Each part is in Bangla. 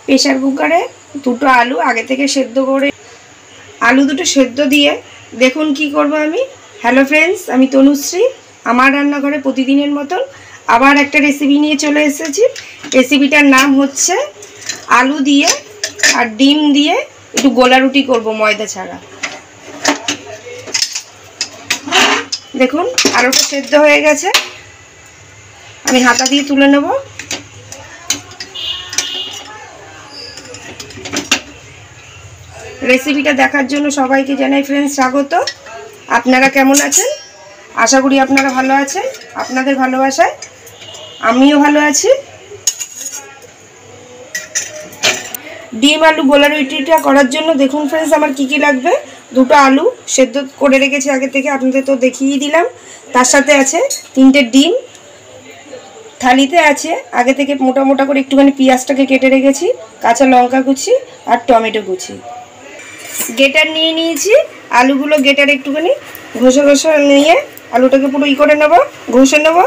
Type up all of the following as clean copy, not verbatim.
প্রেসার কুকারে দুটো আলু আগে থেকে সেদ্ধ করে, আলু দুটো সেদ্ধ দিয়ে দেখুন কি করব আমি। হ্যালো ফ্রেন্ডস, আমি তনুশ্রী। আমার রান্নাঘরে প্রতিদিনের মতন আবার একটা রেসিপি নিয়ে চলে এসেছি। রেসিপিটার নাম হচ্ছে আলু দিয়ে আর ডিম দিয়ে একটু গোলা রুটি করব ময়দা ছাড়া। দেখুন আলুটা সেদ্ধ হয়ে গেছে, আমি হাতা দিয়ে তুলে নেব। রেসিপিটা দেখার জন্য সবাইকে জানাই ফ্রেন্ডস স্বাগত। আপনারা কেমন আছেন? আশা করি আপনারা ভালো আছেন। আপনাদের ভালোবাসায় আমিও ভালো আছি। ডিম আলু গোলা রুটিটা করার জন্য দেখুন ফ্রেন্ডস আমার কি কি লাগবে। দুটো আলু সেদ্ধ করে রেখেছি আগে থেকে, আপনাদের তো দেখিয়ে দিলাম। তার সাথে আছে 3টে ডিম, থালিতে আছে আগে থেকে মোটা মোটা করে একটুখানি পেঁয়াজটাকে কেটে রেখেছি, কাঁচা লঙ্কা কুচি আর টমেটো কুচি। গেটার নিয়ে নিয়েছি, আলুগুলো গেটারে একটুখানি ঘষে ঘষে নিয়ে আলুটাকে পুরো করে নেব, ঘষে নেব।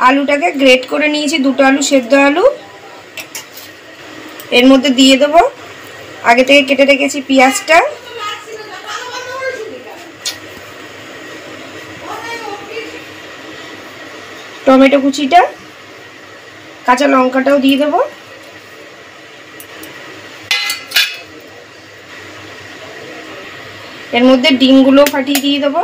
আলুটাকে গ্রেট করে নিয়েছি, দুটো আলু সেদ্ধ আলু। এর মধ্যে দিয়ে দেবো আগে থেকে কেটে রেখেছি পেঁয়াজটা, টমেটো কুচিটা, কাঁচা লঙ্কাটাও দিয়ে দেবো। এর মধ্যে ডিমগুলো ফাটিয়ে দিয়ে দেবো।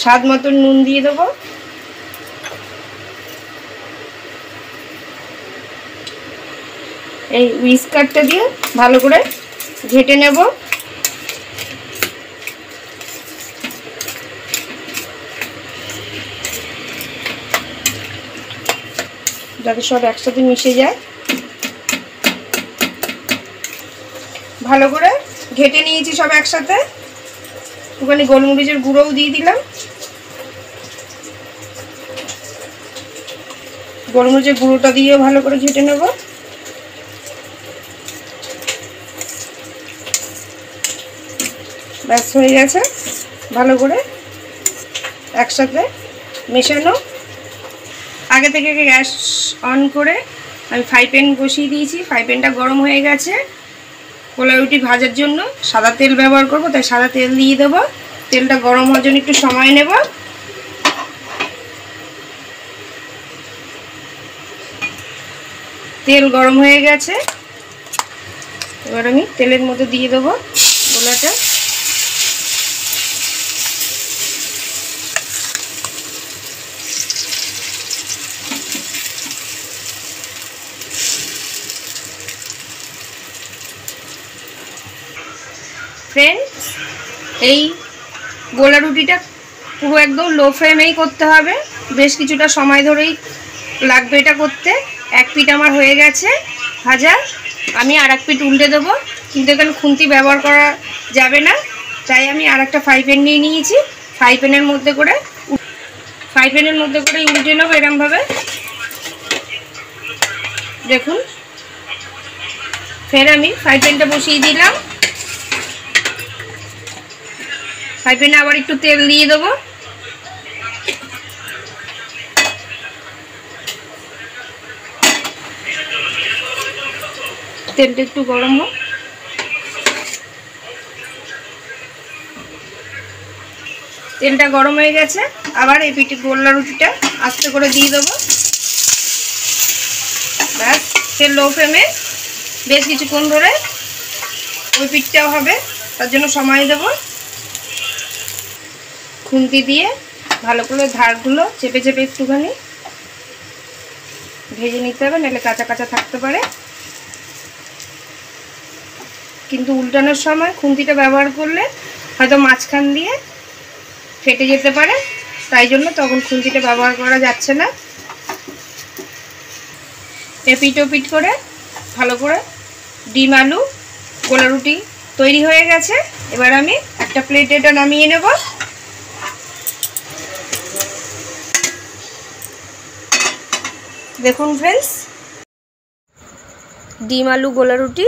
স্বাদ মতন নুন দিয়ে দেবো। এই হুইস্কারটা দিয়ে ভালো করে ঘেটে নেব। যাতে সব একসাথে মিশে যায়। ভালো করে ঘেটে নিয়েছি সব একসাথে। একটুখানি গোলমরিচের গুঁড়োও দিয়ে দিলাম। গোলমরিচের গুঁড়োটা দিয়েও ভালো করে ঘেটে নেব। ব্যাস হয়ে গেছে, ভালো করে একসাথে মেশানো। আগে থেকে গ্যাস অন করে আমি ফ্রাই প্যান বসিয়ে দিয়েছি। ফ্রাই প্যানটা গরম হয়ে গেছে। গোলা রুটি ভাজার জন্য সাদা তেল ব্যবহার করব, তাই সাদা তেল দিয়ে দেবো। তেলটা গরম হওয়ার জন্য একটু সময় নেব। তেল গরম হয়ে গেছে, এবার আমি তেলের মধ্যে দিয়ে দেবো গোলাটা। ফ্রেন্ডস, এই গোলা রুটিটা পুরো একদম লো ফ্লেমেই করতে হবে। বেশ কিছুটা সময় ধরেই লাগবে এটা করতে। এক পিঠ আমার হয়ে গেছে ভাজা, আমি আর এক পিঠ উল্টে দেবো। কিন্তু এখানে খুন্তি ব্যবহার করা যাবে না, তাই আমি আর একটা ফ্রাই প্যান নিয়ে নিয়েছি। ফ্রাই প্যানের মধ্যে করে উল্টে নেবো এরমভাবে। দেখুন, ফের আমি ফ্রাই প্যানটা বসিয়ে দিলাম। ফ্রাই প্যানে আবার একটু তেল দিয়ে দেবো। তেলটা একটু গরম হোক। তেলটা গরম হয়ে গেছে, আবার এই পিঠে গোলা রুটিটা আস্তে করে দিয়ে দেবো। ব্যাস, ফের লো ফ্লেমে বেশ কিছুক্ষণ ধরে ওই পিঠটাও হবে, তার জন্য সময় দেব। খুন্তি দিয়ে ভালো করে ধারগুলো চেপে চেপে একটুখানি ভেজে নিতে হবে, নাহলে কাঁচা কাঁচা থাকতে পারে। কিন্তু উল্টানোর সময় খুন্তিটা ব্যবহার করলে হয়তো মাঝখান দিয়ে ফেটে যেতে পারে, তাই জন্য তখন খুন্তিটা ব্যবহার করা যাচ্ছে না। এপিট ওপিট করে ভালো করে ডিম আলু গোলা রুটি তৈরি হয়ে গেছে। এবার আমি একটা প্লেটে এটা নামিয়ে নেব। দেখুন ফ্রেন্ডস, ডিম আলু গোলা রুটি